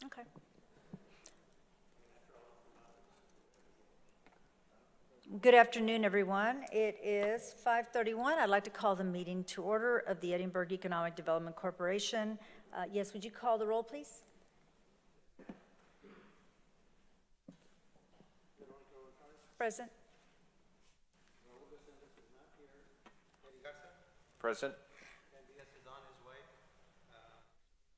Okay. Good afternoon, everyone. It is 5:31. I'd like to call the meeting to order of the Edinburgh Economic Development Corporation. Yes, would you call the roll, please? Present. Present. Diaz is on his way.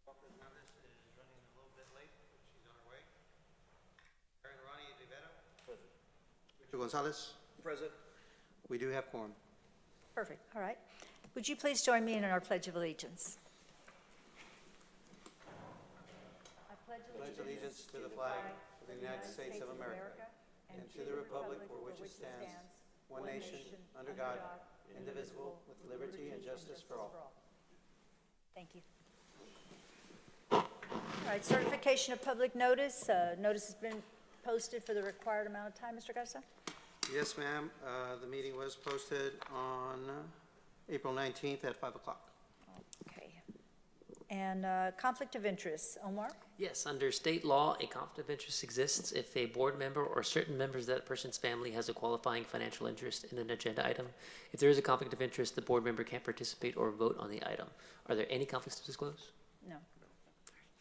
Fernandez is running a little bit late, but she's on her way. Aaron Ronnie Rivera. Present. Richard Gonzalez. Present. We do have quorum. Perfect. All right. Would you please join me in our Pledge of Allegiance? I pledge Allegiance to the flag of the United States of America and to the republic for which it stands, one nation, under God, indivisible, with liberty and justice for all. Thank you. All right, certification of public notice. Notice has been posted for the required amount of time, Mr. Garza? Yes, ma'am. The meeting was posted on April 19th at 5 o'clock. Okay. And conflict of interest, Omar? Yes, under state law, a conflict of interest exists if a board member or certain members of that person's family has a qualifying financial interest in an agenda item. If there is a conflict of interest, the board member can't participate or vote on the item. Are there any conflicts to disclose? No.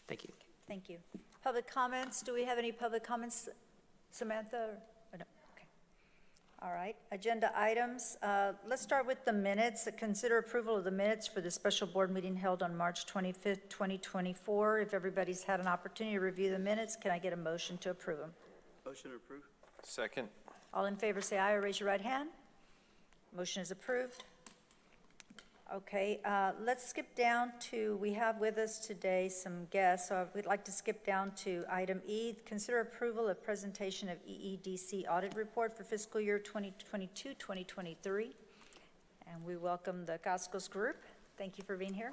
Thank you. Thank you. Public comments. Do we have any public comments, Samantha? Or no? Okay. All right. Agenda items. Let's start with the minutes. Consider approval of the minutes for the special board meeting held on March 25th, 2024. If everybody's had an opportunity to review the minutes, can I get a motion to approve them? Motion to approve. Second. All in favor say aye or raise your right hand. Motion is approved. Okay, let's skip down to, we have with us today some guests, so we'd like to skip down to item E, consider approval of presentation of EEDC audit report for fiscal year 2022-2023. And we welcome the Cascos Group. Thank you for being here.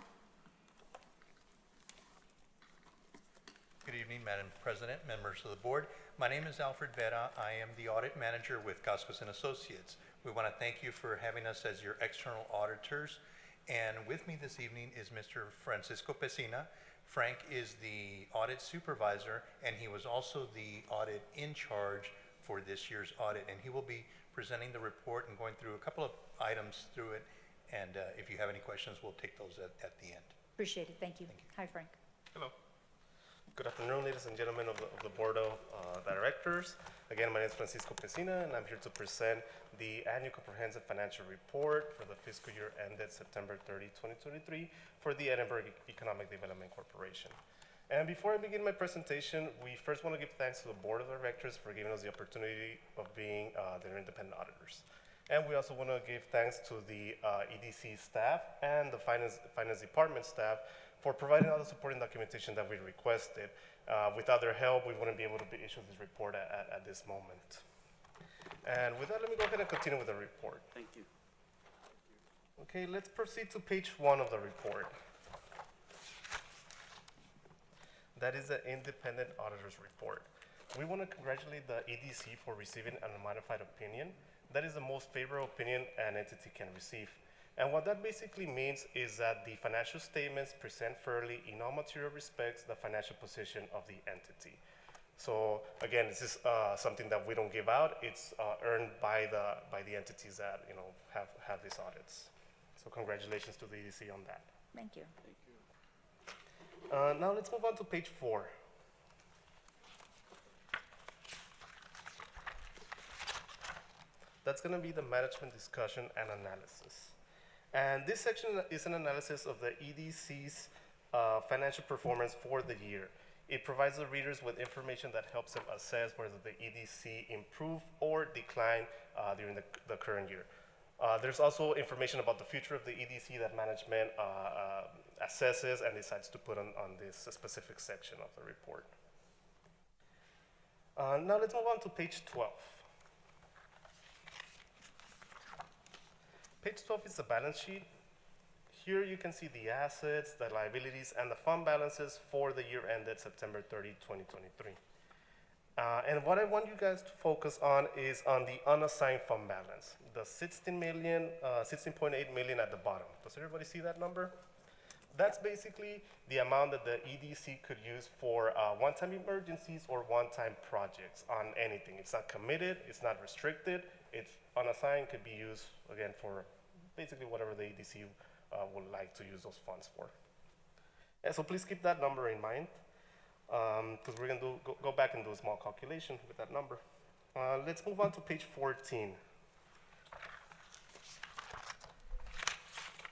Good evening, Madam President, members of the board. My name is Alfred Vera. I am the audit manager with Cascos & Associates. We want to thank you for having us as your external auditors. And with me this evening is Mr. Francisco Pesina. Frank is the audit supervisor, and he was also the audit in charge for this year's audit. And he will be presenting the report and going through a couple of items through it. And if you have any questions, we'll take those at the end. Appreciate it. Thank you. Hi, Frank. Hello. Good afternoon, ladies and gentlemen of the Board of Directors. Again, my name is Francisco Pesina, and I'm here to present the Annual Comprehensive Financial Report for the fiscal year ended September 30, 2023 for the Edinburgh Economic Development Corporation. And before I begin my presentation, we first want to give thanks to the Board of Directors for giving us the opportunity of being their independent auditors. And we also want to give thanks to the EDC staff and the Finance Department staff for providing all the supporting documentation that we requested. Without their help, we wouldn't be able to issue this report at this moment. And with that, let me go ahead and continue with the report. Thank you. Okay, let's proceed to page 1 of the report. That is the Independent Auditor's Report. We want to congratulate the EDC for receiving an unmodified opinion. That is the most favorable opinion an entity can receive. And what that basically means is that the financial statements present fairly in all material respects the financial position of the entity. So again, this is something that we don't give out. It's earned by the entities that have these audits. So congratulations to the EDC on that. Thank you. Thank you. Now let's move on to page 4. That's going to be the management discussion and analysis. And this section is an analysis of the EDC's financial performance for the year. It provides the readers with information that helps them assess whether the EDC improved or declined during the current year. There's also information about the future of the EDC that management assesses and decides to put on this specific section of the report. Now let's move on to page 12. Page 12 is the balance sheet. Here you can see the assets, the liabilities, and the fund balances for the year ended September 30, 2023. And what I want you guys to focus on is on the unassigned fund balance, the 16.8 million at the bottom. Does everybody see that number? That's basically the amount that the EDC could use for one-time emergencies or one-time projects on anything. It's not committed, it's not restricted, it's unassigned, could be used, again, for basically whatever the EDC would like to use those funds for. And so please keep that number in mind, because we're going to go back and do a small calculation with that number. Let's move on to page 14,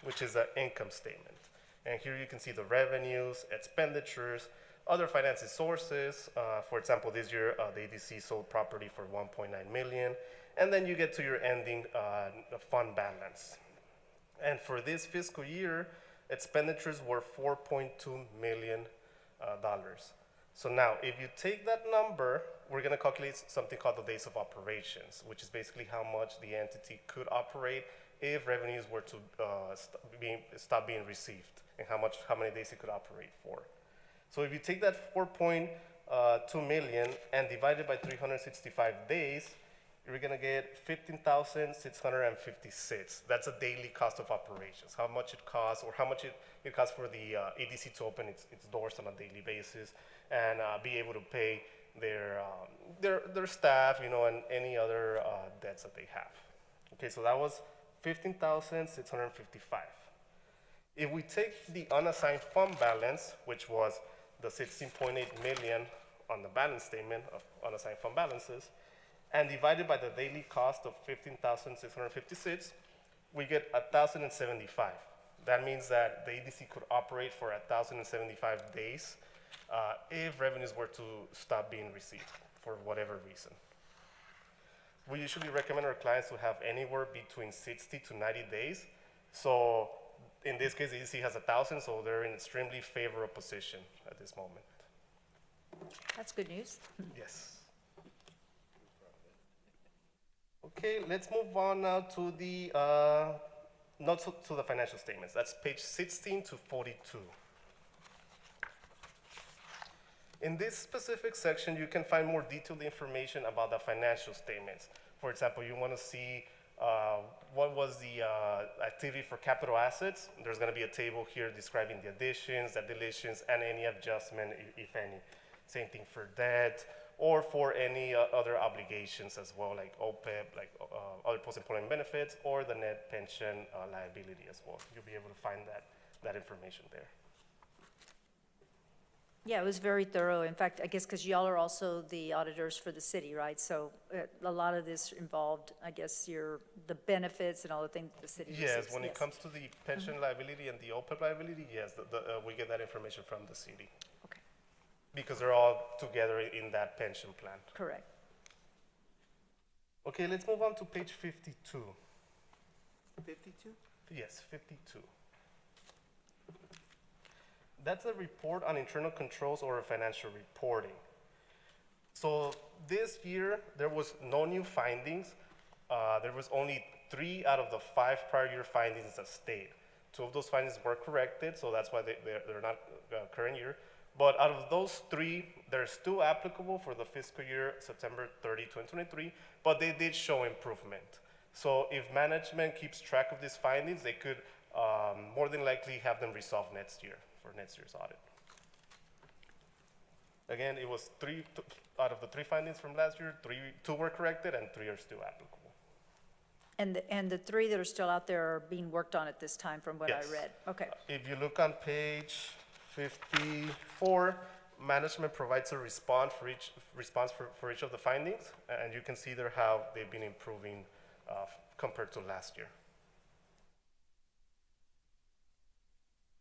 which is the income statement. And here you can see the revenues, expenditures, other financing sources. For example, this year, the EDC sold property for $1.9 million. And then you get to your ending fund balance. And for this fiscal year, expenditures were $4.2 million. So now, if you take that number, we're going to calculate something called the days of operations, which is basically how much the entity could operate if revenues were to stop being received, and how many days it could operate for. So if you take that 4.2 million and divide it by 365 days, you're gonna get 15,656. That's a daily cost of operations, how much it costs, or how much it costs for the EDC to open its doors on a daily basis and be able to pay their staff, and any other debts that they have. Okay, so that was 15,655. If we take the unassigned fund balance, which was the 16.8 million on the balance statement of unassigned fund balances, and divide it by the daily cost of 15,656, we get 1,075. That means that the EDC could operate for 1,075 days if revenues were to stop being received for whatever reason. We usually recommend our clients to have anywhere between 60 to 90 days. So in this case, the EDC has 1,000, so they're in extremely favorable position at this moment. That's good news. Yes. Okay, let's move on now to the not to the financial statements. That's page 16 to 42. In this specific section, you can find more detailed information about the financial statements. For example, you want to see what was the activity for capital assets. There's going to be a table here describing the additions, the deletions, and any adjustment, if any. Same thing for debt, or for any other obligations as well, like OPEB, like other post-employment benefits, or the net pension liability as well. You'll be able to find that information there. Yeah, it was very thorough. In fact, I guess because y'all are also the auditors for the city, right? So a lot of this involved, I guess, the benefits and all the things the city receives. Yes, when it comes to the pension liability and the OPEB liability, yes, we get that information from the city. Okay, Because they're all together in that pension plan. correct. Okay, let's move on to page 52. 52? Yes, 52. That's a report on internal controls or financial reporting. So this year, there was no new findings. There was only 3 out of the 5 prior year findings that stayed. 2 of those findings were corrected, so that's why they're not current year. But out of those 3, they're still applicable for the fiscal year September 30, 2023, but they did show improvement. So if management keeps track of these findings, they could more than likely have them resolved next year for next year's audit. Again, it was 3 out of the 3 findings from last year, 2 were corrected and 3 are still applicable. And the 3 that are still out there are being worked on at this time from what I Yes. read. Okay, If you look on page 54, management provides a response for each of the findings, and you can see there how they've been improving compared to last year.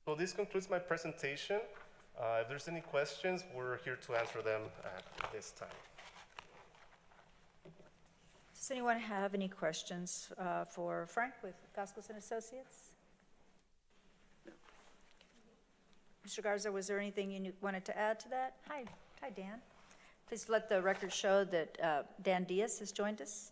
So this concludes my presentation. If there's any questions, we're here to answer them at this time. does anyone have any questions for Frank with Vasquez and Associates? Mr. Garza, was there anything you wanted to add to that? Hi, Dan. Please let the record show that Dan Diaz has joined us.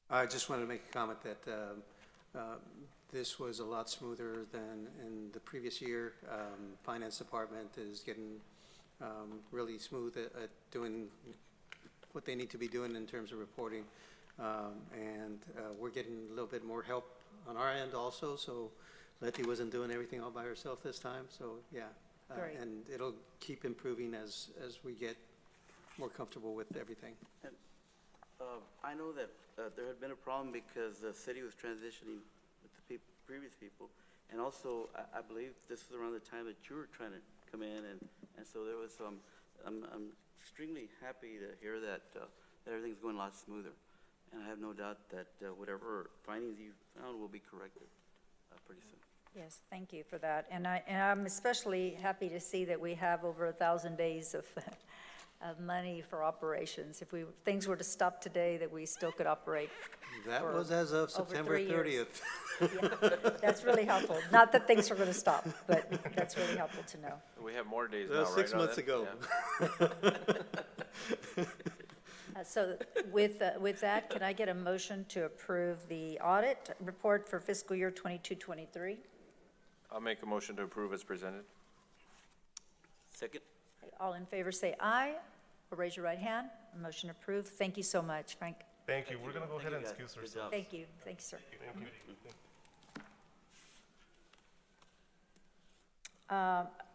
I just wanted to make a comment that this was a lot smoother than in the previous year. Finance department is getting really smooth at doing what they need to be doing in terms of reporting. And we're getting a little bit more help on our end also, so Letty wasn't doing everything all by herself this time, so yeah. Great. And it'll keep improving as we get more comfortable with everything. I know that there had been a problem because the city was transitioning with the previous people. And also, I believe this was around the time that you were trying to come in, and so there was some, I'm extremely happy to hear that, that everything's going a lot smoother. And I have no doubt that whatever findings you found will be corrected pretty soon. Yes, thank you for that. And I'm especially happy to see that we have over 1,000 days of money for operations. If things were to stop today, that we still could operate. That for was as of over September 3 years. 30th. Yeah, that's really helpful. Not that things are going to stop, but that's really helpful to know. We have more days That now, was right? 6 months Odette? ago. Yeah. So with that, can I get a motion to approve the audit report for fiscal year 22-23? I'll make a motion to approve as presented. Second? All in favor say aye, or raise your right hand. Motion approved. Thank you so much, Frank. Thank you. We're gonna go Thank ahead you, and guys. excuse Good ourselves. job. Thank you, sir. Thank you.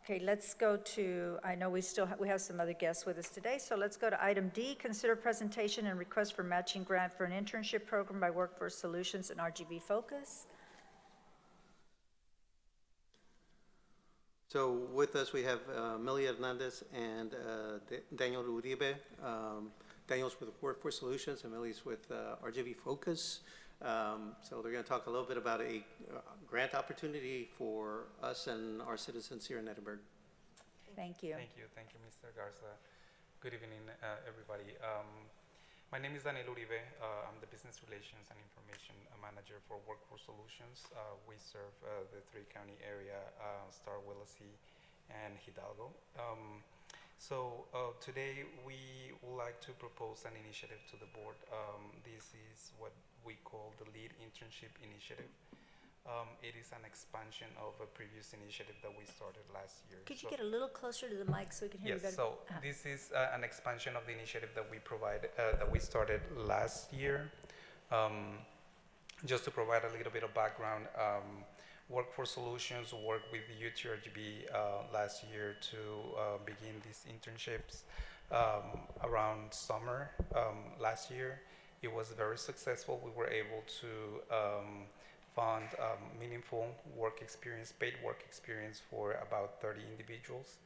Okay, let's go to, I know we have some other guests with us today, so let's go to item D, consider presentation and request for matching grant for an internship program by Workforce Solutions and RGV Focus. So with us, we have Millie Hernandez and Daniel Uribe. Daniel's with Workforce Solutions and Millie's with RGV Focus. So they're going to talk a little bit about a grant opportunity for us and our citizens here in Edinburgh. Thank you. Thank you, Mr. Garza. Good evening, everybody. My name is Daniel Uribe. I'm the Business Relations and Information Manager for Workforce Solutions. We serve the three-county area, Star, Willacy, and Hidalgo. Today we would like to propose an initiative to the board. This is what we call the Lead Internship Initiative. It is an expansion of a previous initiative that we started last year. Could you get a little closer to the mic so we can hear you Yes, better? so this is an expansion of the initiative that we started last year. Just to provide a little bit of background, Workforce Solutions worked with the UTRGB last year to begin these internships around summer last year. It was very successful. We were able to fund meaningful work experience, paid work experience for about 30 individuals.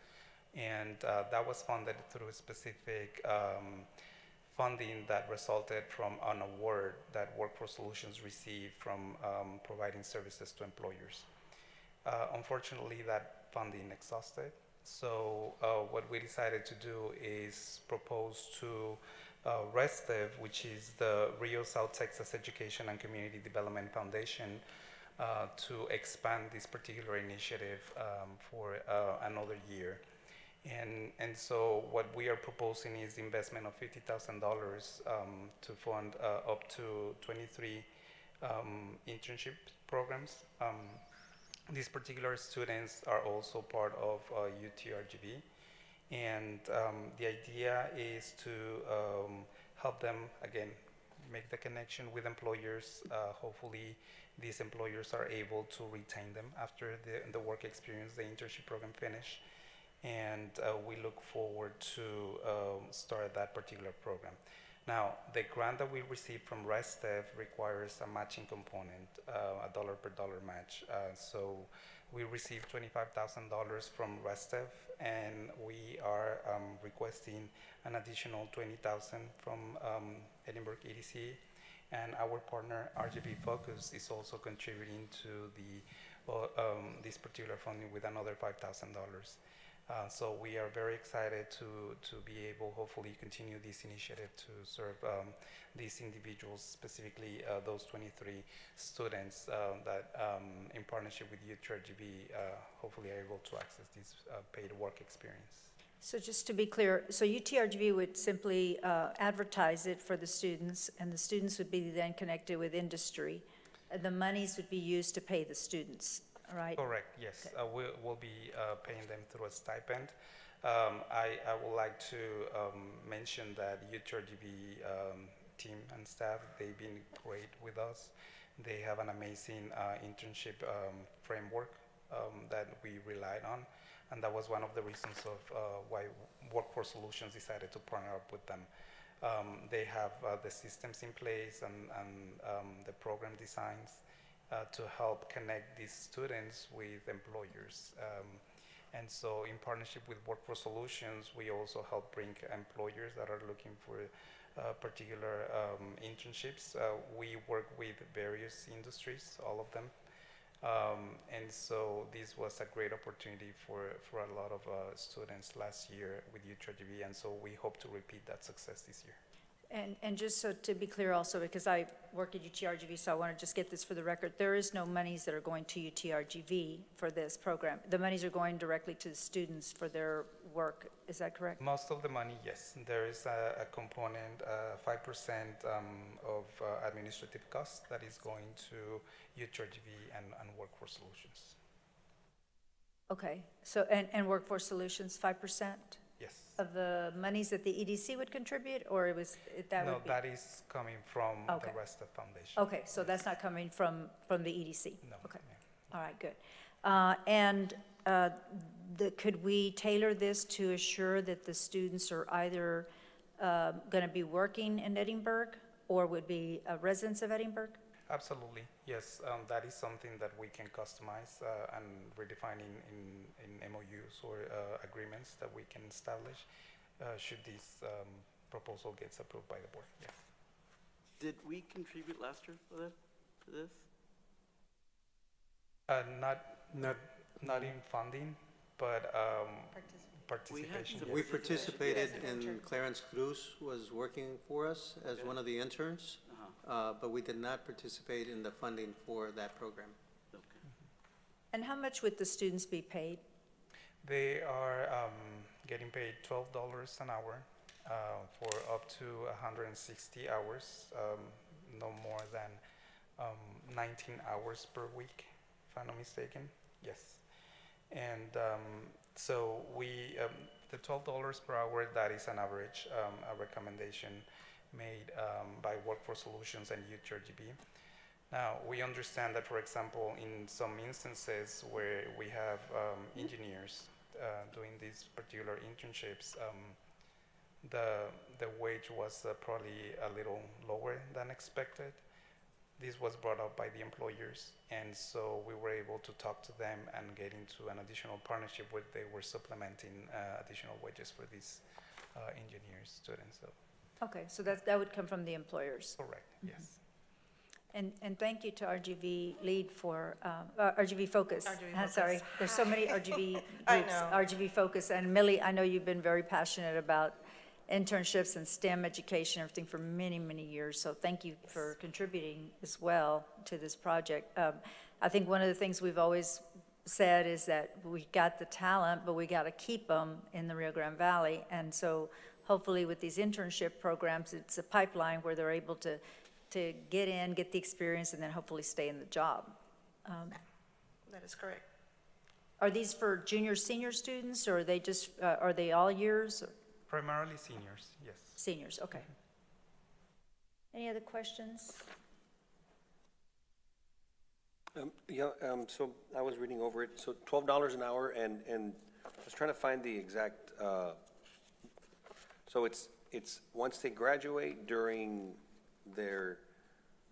And that was funded through a specific funding that resulted from an award that Workforce Solutions received from providing services to employers. Unfortunately, that funding exhausted. So what we decided to do is propose to RESTEV, which is the Rio South Texas Education and Community Development Foundation, to expand this particular initiative for another year. And so what we are proposing is the investment of $50,000 to fund up to 23 internship programs. These particular students are also part of UTRGV. And the idea is to help them, again, make the connection with employers. Hopefully, these employers are able to retain them after the work experience, the internship program finish. And we look forward to start that particular program. Now, the grant that we received from RESTEV requires a matching component, a dollar per dollar match. So we received $25,000 from RESTEV, and we are requesting an additional $20,000 from Edinburgh EEDC, and our partner RGB Focus is also contributing to this particular funding with another $5,000. So we are very excited to be able, hopefully, continue this initiative to serve these individuals, specifically those 23 students that, in partnership with UTRGB, hopefully are able to access this paid work experience. So just to be clear, so UTRGV would simply advertise it for the students, and the students would be then connected with industry. And the monies would be used to pay the students, right? Correct, yes. Okay. We'll be paying them through a stipend. I would like to mention that UTRGB team and staff. They've been great with us. They have an amazing internship framework that we relied on, and that was one of the reasons of why Workforce Solutions decided to partner up with them. They have the systems in place and the program designs to help connect these students with employers. And so in partnership with Workforce Solutions, we also help bring employers that are looking for particular internships. We work with various industries, all of them. And so this was a great opportunity for a lot of students last year with UTRGV, and so we hope to repeat that success this year. And just so to be clear also, because I work at UTRGV, so I want to just get this for the record, there is no monies that are going to UTRGV for this program. The monies are going directly to the students for their work. Is that correct? Most of the money, yes. There is a component, 5% of administrative costs that is going to UTRGV and Workforce Solutions. Okay, so, and Workforce Solutions, 5%? Yes. Of the monies that the EDC would contribute, or it was, that No, would be? that is coming from Okay. the rest of foundation. Okay, so that's not coming from the EDC? No. Okay, yeah. all right, good. And could we tailor this to assure that the students are either going to be working in Edinburgh or would be residents of Edinburgh? Absolutely, yes. That is something that we can customize and redefine in MOUs or agreements that we can establish should this proposal gets approved by the board. Yes. Did we contribute last year for that, to this? Not in funding, but participation. some- yes. We participated, and Clarence Cruz was working for us as one of the interns, but we did not participate in the funding for that program. Okay. And how much would the students be paid? They are getting paid $12 an hour for up to 160 hours, no more than 19 hours per week, if I'm not mistaken. Yes. And so we, the $12 per hour, that is an average, a recommendation made by Workforce Solutions and UTRGB. Now, we understand that, for example, in some instances where we have engineers doing these particular internships, the wage was probably a little lower than expected. This was brought up by the employers, and so we were able to talk to them and get into an additional partnership where they were supplementing additional wages for these engineers, students. So. Okay, so that would come from the employers. Correct, yes. And thank you to RGV Lead for, RGV Focus. RGV I'm sorry, Focus. there's so many RGV I groups. know. RGV Focus, and Millie, I know you've been very passionate about internships and STEM education, everything for many, many years, so thank you for contributing as well to this project. I think one of the things we've always said is that we got the talent, but we got to keep them in the Rio Grande Valley, and so hopefully with these internship programs, it's a pipeline where they're able to get in, get the experience, and then hopefully stay in the job. That is correct. Are these for junior, senior students, or are they just, are they all years? Primarily seniors, yes. Seniors, okay. Any other questions? So I was reading over it, so $12 an hour, and I was trying to find the exact, so it's once they graduate during their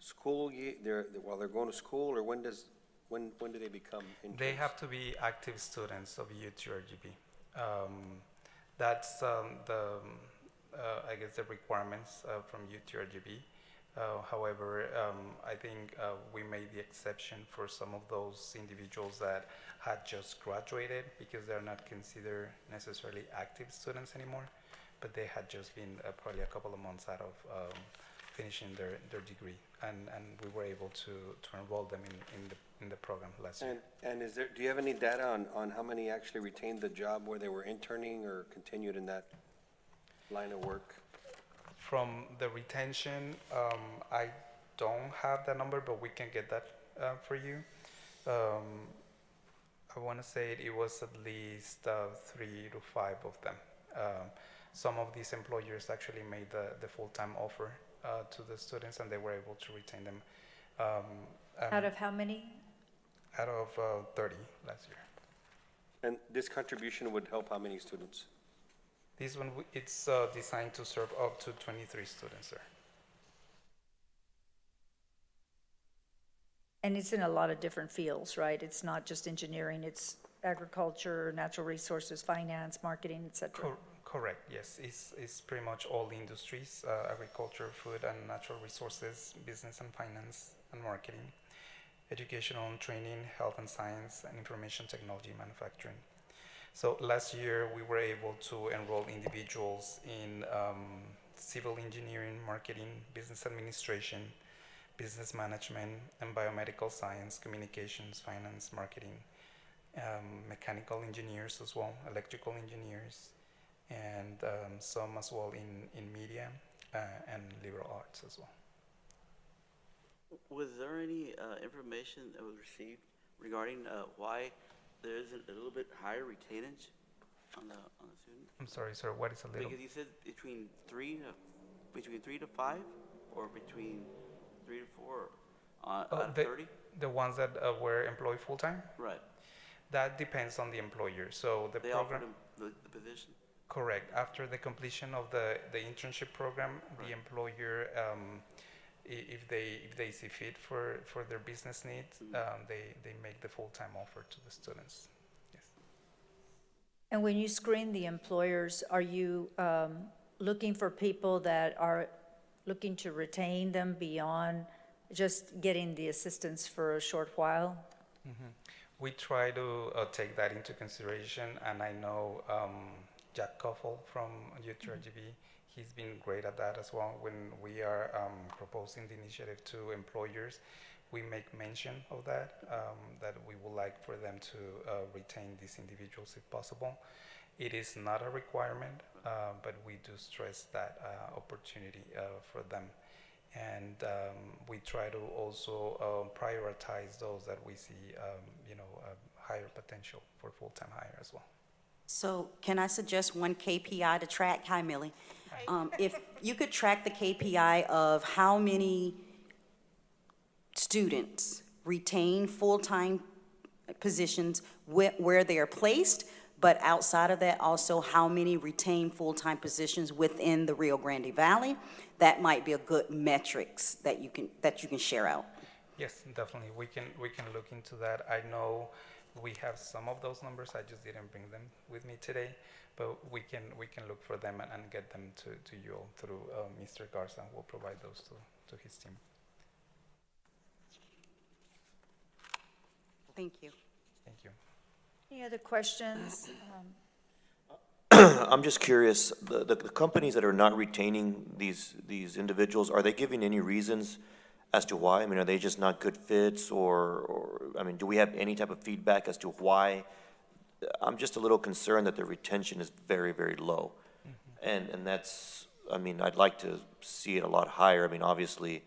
school year, while they're going to school, or when do they become interns? They have to be active students of UTRGB. That's I guess the requirements from UTRGB. However, I think we made the exception for some of those individuals that had just graduated because they're not considered necessarily active students anymore, but they had just been probably a couple of months out of finishing their degree, and we were able to enroll them in the program last year. And do you have any data on how many actually retained the job where they were interning or continued in that line of work? From the retention, I don't have that number, but we can get that for you. I want to say it was at least 3 to 5 of them. Some of these employers actually made the full-time offer to the students, and they were able to retain them. And Out of how many? out of 30 last year. And this contribution would help how many students? This one, it's designed to serve up to 23 students, sir. And it's in a lot of different fields, right? It's not just engineering, it's agriculture, natural resources, finance, marketing, et cetera. Correct, yes. It's pretty much all industries, agriculture, food and natural resources, business and finance and marketing, educational and training, health and science, and information technology manufacturing. So last year, we were able to enroll individuals in civil engineering, marketing, business administration, business management, and biomedical science, communications, finance, marketing, mechanical engineers as well, electrical engineers, and some as well in media and liberal arts as well. Was there any information that was received regarding why there isn't a little bit higher retainage on the student? I'm sorry, sir, what is a little? Because you said between 3 to 5, or between 3 to 4 out of 30? The ones that were employed full-time? Right. That depends on the employer. So the They program, offered them the position? correct. After the completion of the internship program, Right. the employer, if they see fit for their business needs, they make the full-time offer to the students. Yes. And when you screen the employers, are you looking for people that are looking to retain them beyond just getting the assistance for a short while? Mm-hmm. We try to take that into consideration, and I know Jack Koffel from UTRGV, he's been great at that as well. When we are proposing the initiative to employers, we make mention of that, that we would like for them to retain these individuals if possible. It is not a requirement, but we do stress that opportunity for them. And we try to also prioritize those that we see, higher potential for full-time hire as well. So can I suggest one KPI to track? Hi, Millie. If you could track the KPI of how many students retain full-time positions where they are placed, but outside of that, also how many retain full-time positions within the Rio Grande Valley, that might be a good metrics that you can share out. Yes, definitely. We can look into that. I know we have some of those numbers. I just didn't bring them with me today, but we can look for them and get them to you all through Mr. Garza. We'll provide those to his team. Thank you. Thank you. Any other questions? I'm just curious, the companies that are not retaining these individuals, are they giving any reasons as to why? I mean, are they just not good fits, or I mean, do we have any type of feedback as to why? I'm just a little concerned that the retention is very, very low. Mm-hmm. And that's, I mean, I'd like to see it a lot higher. I mean, obviously,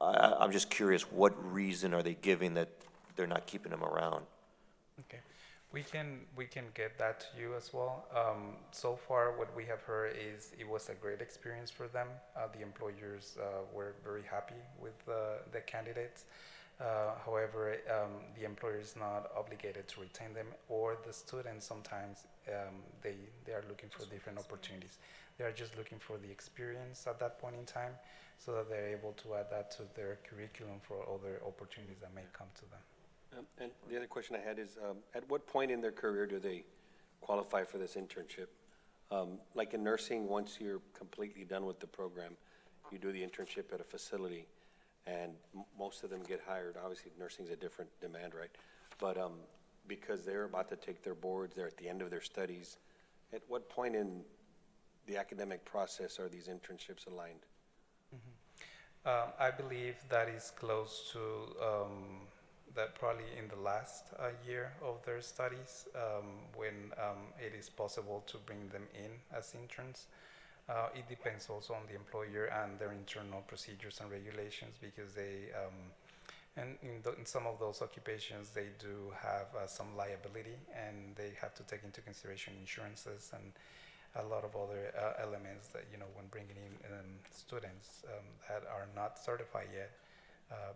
I'm just curious, what reason are they giving that they're not keeping them around? Okay, we can get that to you as well. So far, what we have heard is it was a great experience for them. The employers were very happy with the candidates. However, the employer is not obligated to retain them, or the students sometimes they are looking for different opportunities. They are just looking for the experience at that point in time, so that they're able to add that to their curriculum for other opportunities that may come to them. And the other question I had is, at what point in their career do they qualify for this internship? Like in nursing, once you're completely done with the program, you do the internship at a facility, and most of them get hired. Obviously, nursing is a different demand, right? But because they're about to take their boards, they're at the end of their studies, at what point in the academic process are these internships aligned? Mm-hmm. I believe that is close to that probably in the last year of their studies, when it is possible to bring them in as interns. It depends also on the employer and their internal procedures and regulations, because they, and in some of those occupations, they do have some liability, and they have to take into consideration insurances and a lot of other elements that, when bringing in students that are not certified yet,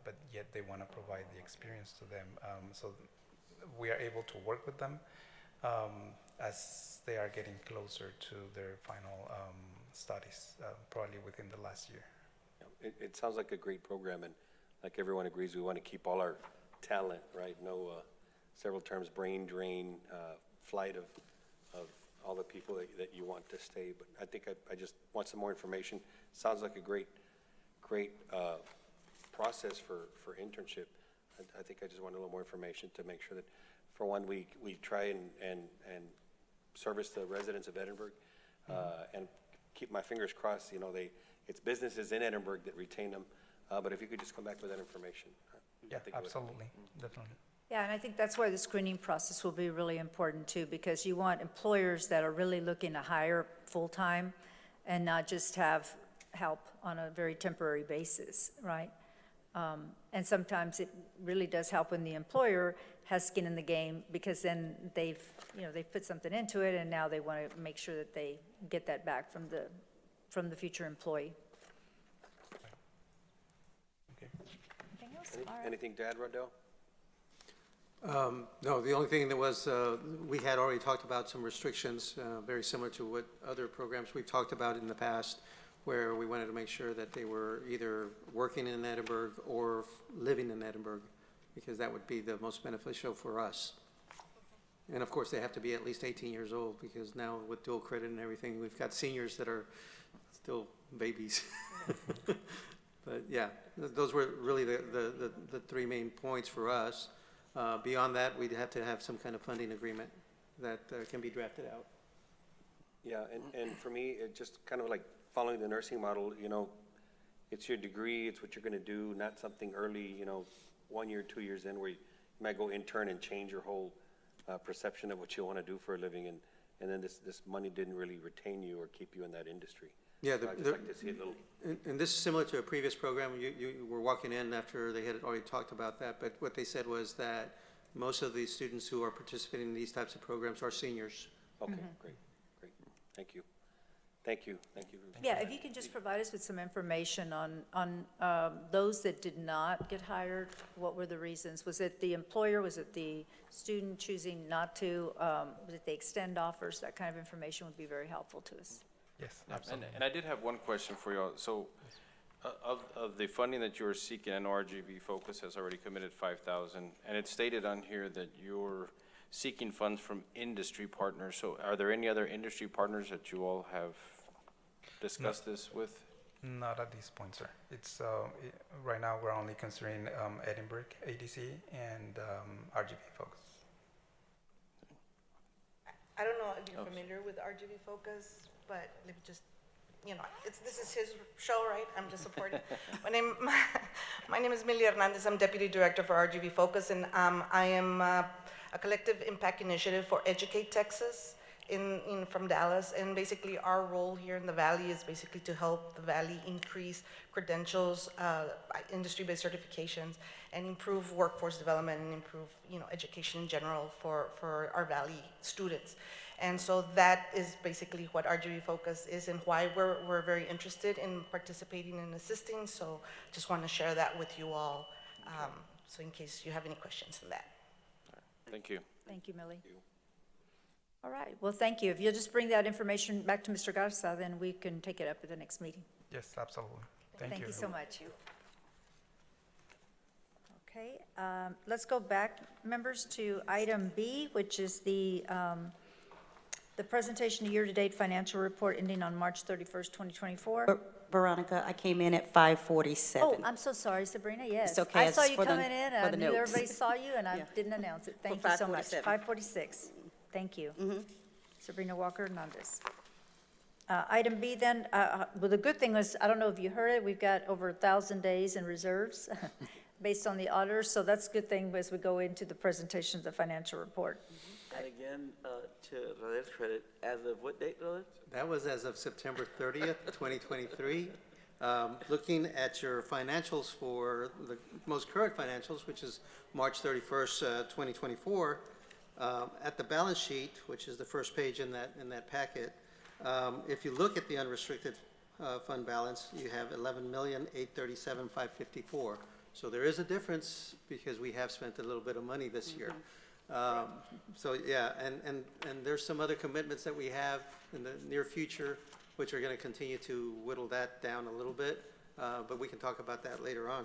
but yet they want to provide the experience to them. So we are able to work with them as they are getting closer to their final studies, probably within the last year. It sounds like a great program, and like everyone agrees, we want to keep all our talent, right? No, several terms, brain drain, flight of all the people that you want to stay. But I think I just want some more information. Sounds like a great process for internship. I think I just want a little more information to make sure that, for one, we try and service the residents of Edinburgh, and keep my fingers crossed, it's businesses in Edinburgh that retain them, but if you could just come back with that information. Yeah, I think it would. absolutely, definitely. Yeah, and I think that's why the screening process will be really important too, because you want employers that are really looking to hire full-time and not just have help on a very temporary basis, right? And sometimes it really does help when the employer has skin in the game, because then they've put something into it, and now they want to make sure that they get that back from the future employee. Okay. Anything else? All right. Anything to add, Rodell? No, the only thing that was, we had already talked about some restrictions, very similar to what other programs we've talked about in the past, where we wanted to make sure that they were either working in Edinburgh or living in Edinburgh, because that would be the most beneficial for us. And of course, they have to be at least 18 years old, because now with dual credit and everything, we've got seniors that are still babies. But yeah, those were really the three main points for us. Beyond that, we'd have to have some kind of funding agreement that can be drafted out. Yeah, and for me, it just kind of like following the nursing model, it's your degree, it's what you're going to do, not something early, 1 year, 2 years in, where you might go intern and change your whole perception of what you want to do for a living, and then this money didn't really retain you or keep you in that industry. Yeah, So I'd just like to see a little. and this is similar to a previous program. You were walking in after they had already talked about that, but what they said was that most of the students who are participating in these types of programs are seniors. Okay, great. Thank you. Yeah, if you can just provide us with some information on those that did not get hired, what were the reasons? Was it the employer, was it the student choosing not to, was it they extend offers? That kind of information would be very helpful to us. Yes, absolutely. And I did have one question for you all. So, of the funding that you're seeking, I know RGV Focus has already committed 5,000, and it's stated on here that you're seeking funds from industry partners. So are there any other industry partners that you all have discussed this with? Not at this point, sir. It's right now we're only considering Edinburgh EEDC and RGV Focus. I don't know if you're familiar with RGV Focus, but let me just, this is his show, right? I'm just supporting. My name is Milly Hernandez. I'm Deputy Director for RGV Focus, and I am a collective impact initiative for Educate Texas from Dallas. And basically our role here in the Valley is basically to help the Valley increase credentials, industry-based certifications, and improve workforce development and improve, education in general for our Valley students. And so that is basically what RGV Focus is and why we're very interested in participating and assisting. So just want to share that with you all, so in case you have any questions on that. Thank you. Thank you, Millie. All right, well, thank you. If you'll just bring that information back to Mr. Garza, then we can take it up at the next meeting. Yes, absolutely. Thank you. Thank you so much. Okay, let's go back, members, to item B, which is the presentation of year-to-date financial report ending on March 31st, 2024. Veronica, I came in at 5:47. Oh, I'm so sorry, Sabrina, yes. It's okay, I it's saw you for the- coming in, for I the knew notes. everybody saw you, and I Yeah. didn't announce it. For Thank you so much. 5:47. 5:46, thank you. Sabrina Walker Hernandez. Item B then, well, the good thing was, I don't know if you heard it, we've got over 1,000 days in reserves based on the auditors, so that's a good thing as we go into the presentation of the financial report. And again, to Radel's credit, as of what date, Radel? That was as of September 30th, 2023. Looking at your financials for the most current financials, which is March 31st, 2024, at the balance sheet, which is the first page in that packet, If you look at the unrestricted fund balance, you have 11,837,554. So there is a difference because we have spent a little bit of money this year. So, yeah, and there's some other commitments that we have in the near future, which are going to continue to whittle that down a little bit, but we can talk about that later on.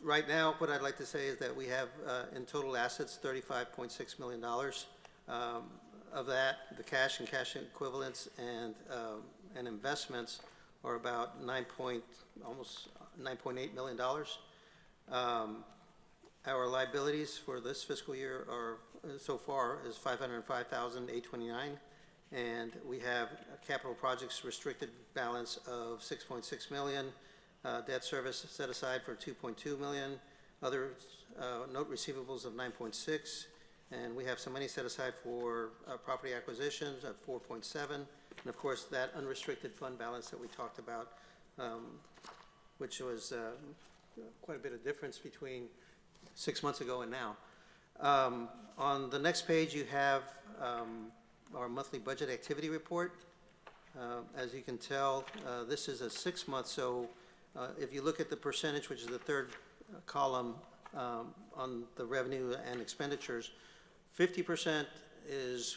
Right now, what I'd like to say is that we have in total assets $35.6 million. Of that, the cash and cash equivalents and investments are about almost $9.8 million. Our liabilities for this fiscal year are, so far, is $505,829, and we have a capital projects restricted balance of $6.6 million, debt service set aside for $2.2 million, other note receivables of $9.6, and we have some money set aside for property acquisitions of $4.7, and of course that unrestricted fund balance that we talked about, which was quite a bit of difference between 6 months ago and now. On the next page, you have our monthly budget activity report. As you can tell, this is a 6 month, so if you look at the percentage, which is the third column on the revenue and expenditures, 50% is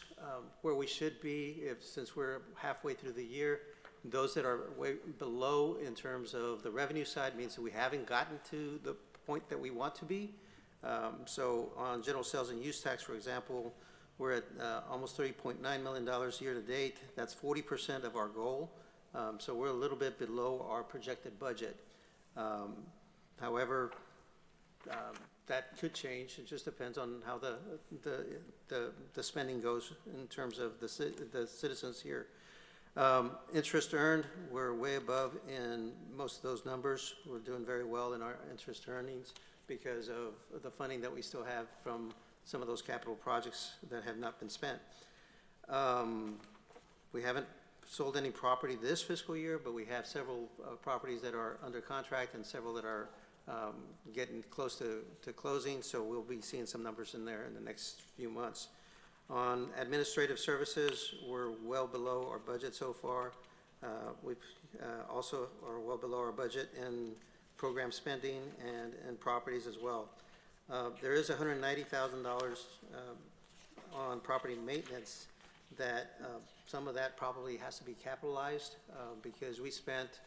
where we should be since we're halfway through the year. Those that are way below in terms of the revenue side means that we haven't gotten to the point that we want to be. So on general sales and use tax, for example, we're at almost $30.9 million year to date. That's 40% of our goal. So we're a little bit below our projected budget. However, that could change. It just depends on how the spending goes in terms of the citizens here. Interest earned, we're way above in most of those numbers. We're doing very well in our interest earnings because of the funding that we still have from some of those capital projects that have not been spent. We haven't sold any property this fiscal year, but we have several properties that are under contract and several that are getting close to closing, so we'll be seeing some numbers in there in the next few months. On administrative services, we're well below our budget so far. We've also are well below our budget in program spending and properties as well. There is $190,000 on property maintenance that some of that probably has to be capitalized because we spent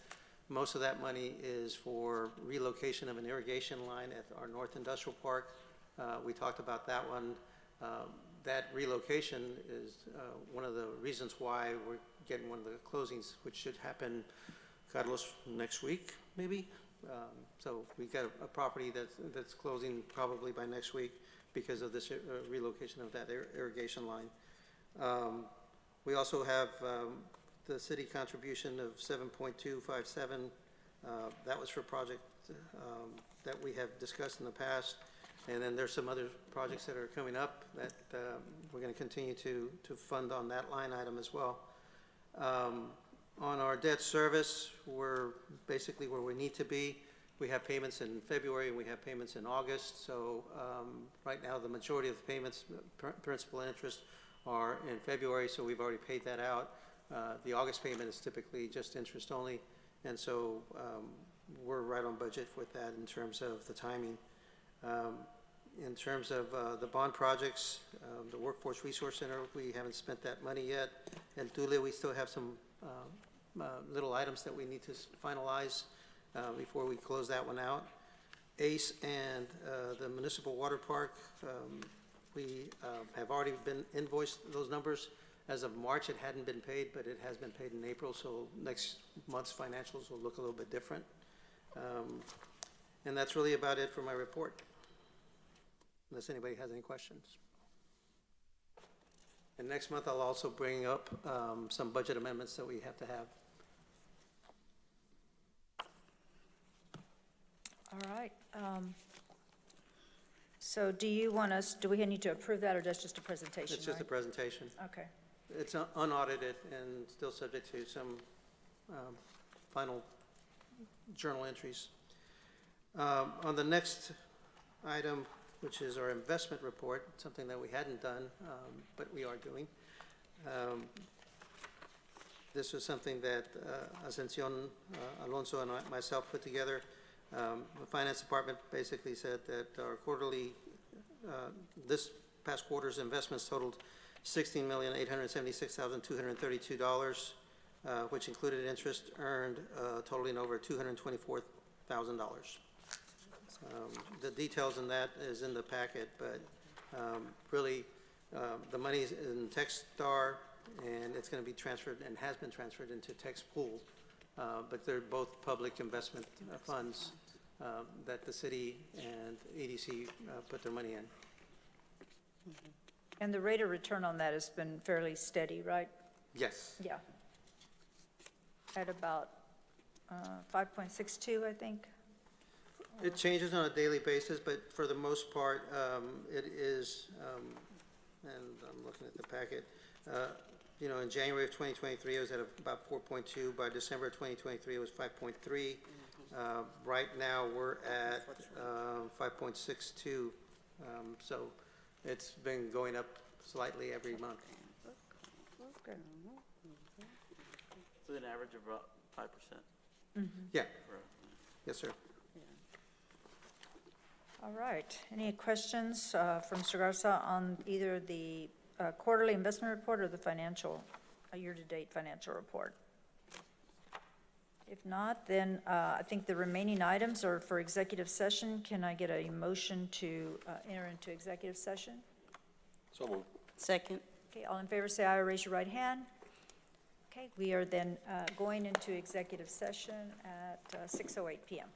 most of that money is for relocation of an irrigation line at our North Industrial Park. We talked about that one. That relocation is one of the reasons why we're getting one of the closings, which should happen, Carlos, next week, maybe. So we got a property that's closing probably by next week because of this relocation of that irrigation line. We also have the city contribution of $7.257. That was for a project that we have discussed in the past. And then there's some other projects that are coming up that we're going to continue to fund on that line item as well. On our debt service, we're basically where we need to be. We have payments in February and we have payments in August. So right now the majority of the payments, principal and interest, are in February, so we've already paid that out. The August payment is typically just interest only, and so we're right on budget with that in terms of the timing. In terms of the bond projects, the Workforce Resource Center, we haven't spent that money yet. And Tule, we still have some little items that we need to finalize before we close that one out. ACE and the Municipal Water Park, we have already been invoiced those numbers. As of March, it hadn't been paid, but it has been paid in April, so next month's financials will look a little bit different. And that's really about it for my report, unless anybody has any questions. And next month, I'll also bring up some budget amendments that we have to have. All right. So do you want us, do we need to approve that, or that's just a presentation, It's just a right? presentation. Okay. It's unaudited and still subject to some final journal entries. On the next item, which is our investment report, something that we hadn't done, but we are doing. This was something that Ascension Alonso and myself put together. The finance department basically said that our quarterly, this past quarter's investments totaled $16,876,232, which included interest earned totaling over $224,000. The details in that is in the packet, but really, the money's in Techstar, and it's going to be transferred and has been transferred into TexPool, but they're both public investment funds that the city and EDC put their money in. And the rate of return on that has been fairly steady, right? Yes. Yeah. At about 5.62, I think. It changes on a daily basis, but for the most part, it is, and I'm looking at the packet, you know, in January of 2023, it was at about 4.2. By December of 2023, it was 5.3. Right now, we're at 5.62. So it's been going up slightly every month. So an average of about 5%. Yeah. Yes, sir. All right. Any questions from Mr. Garza on either the quarterly investment report or the financial, year-to-date financial report? If not, then I think the remaining items are for executive session. Can I get a motion to enter into executive session? So moved. Second. Okay, all in favor say aye or raise your right hand. Okay, we are then going into executive session at 6:08 p.m.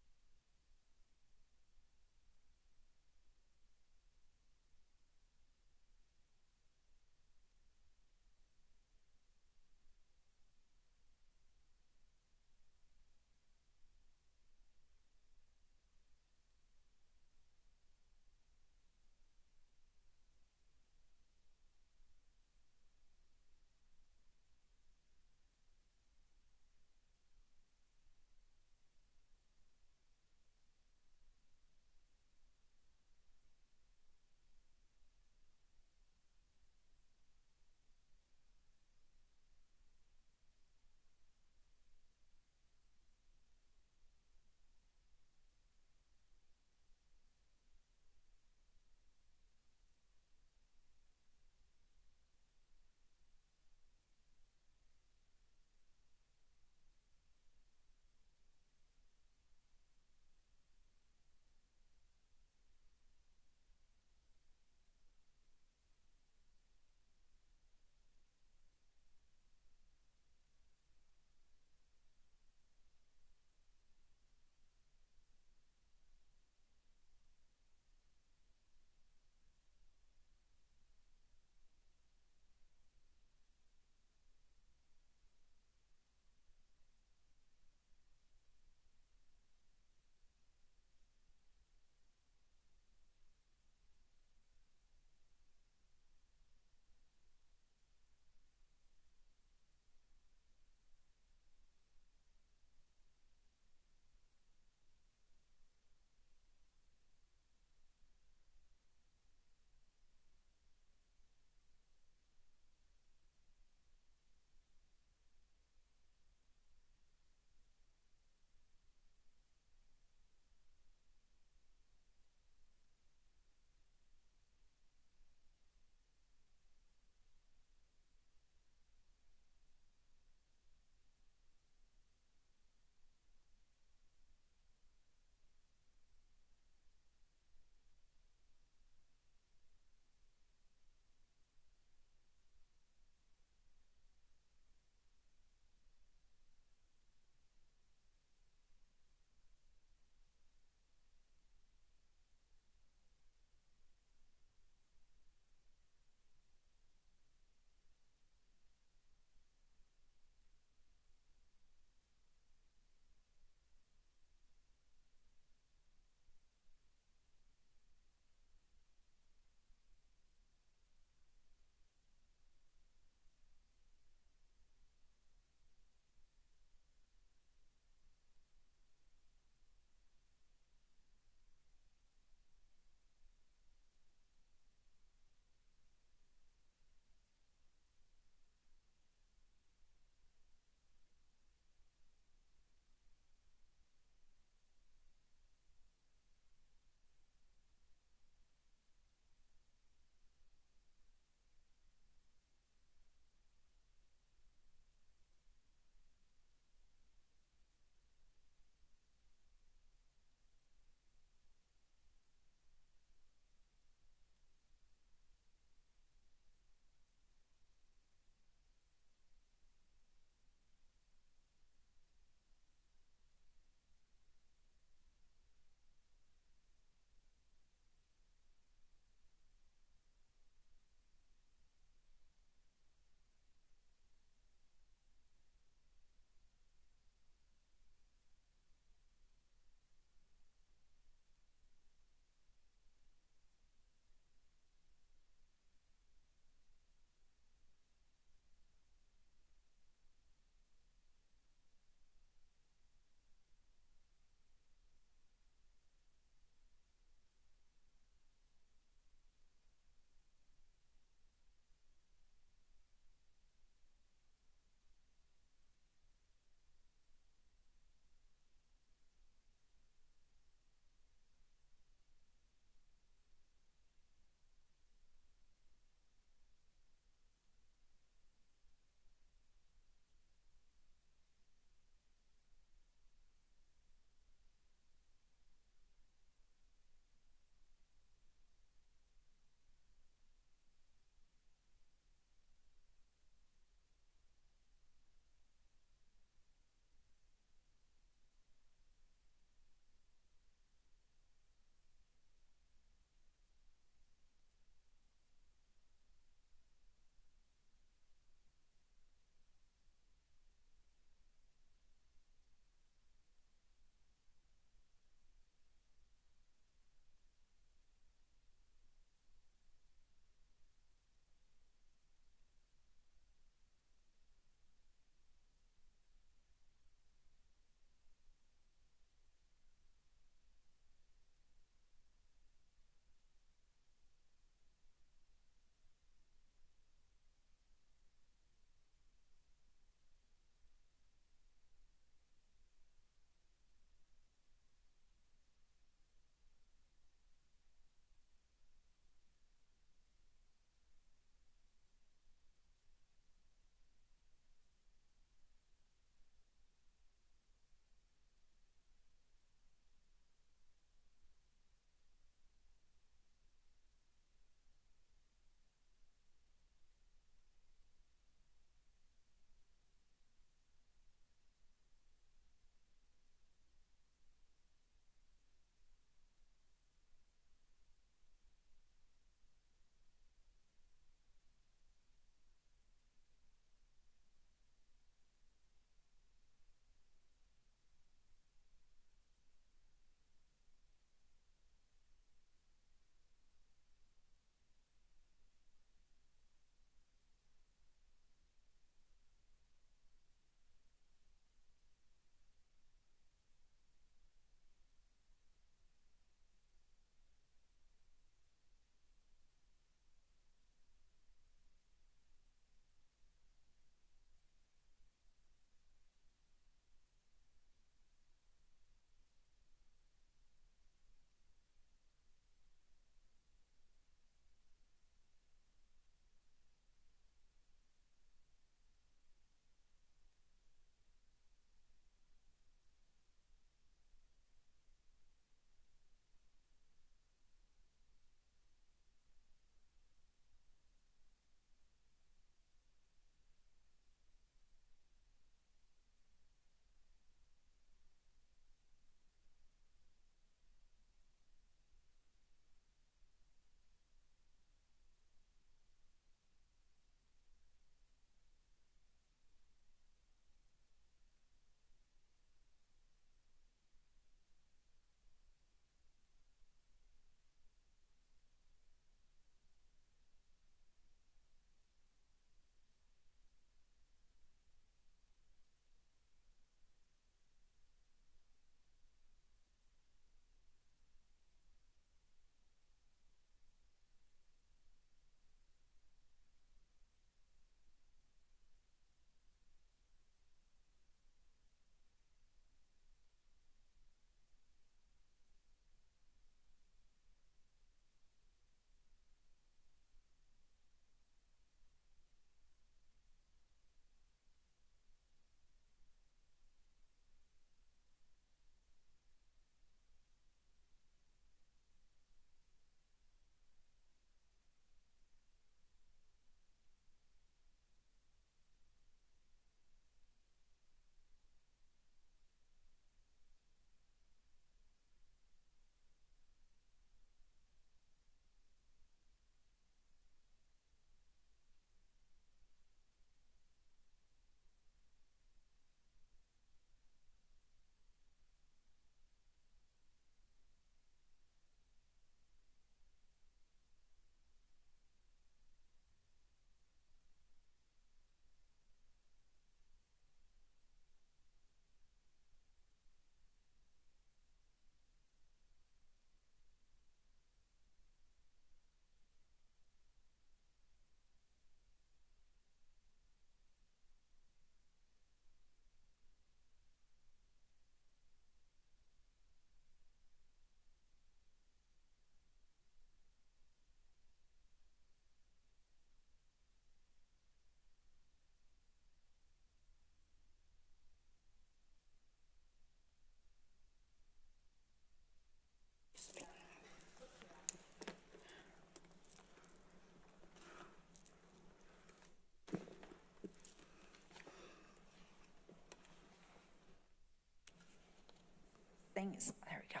thing is, there we go.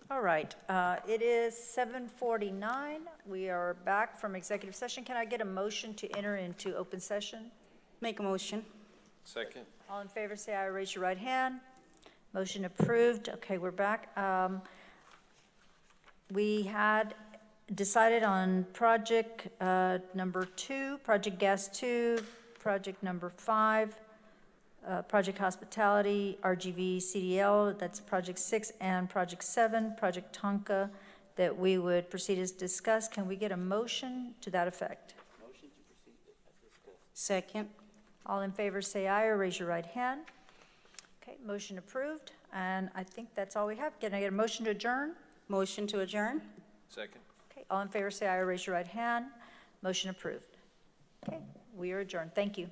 All right, it is 7:49. We are back from executive session. Can I get a motion to enter into open session? Make a motion. Second? All in favor, say aye, raise your right hand. Motion approved. Okay, we're back. We had decided on project number 2, project gas 2, project number 5, project hospitality, RGV CDL, that's project 6, and project 7, project Tonka, that we would proceed as discussed. Can we get a motion to that effect? Motion to proceed as discussed. Second. All in favor, say aye or raise your right hand. Okay, motion approved, and I think that's all we have. Can I get a motion to adjourn? Motion to adjourn? Second? Okay, all in favor, say aye or raise your right hand. Motion approved. Okay, we are adjourned. Thank you.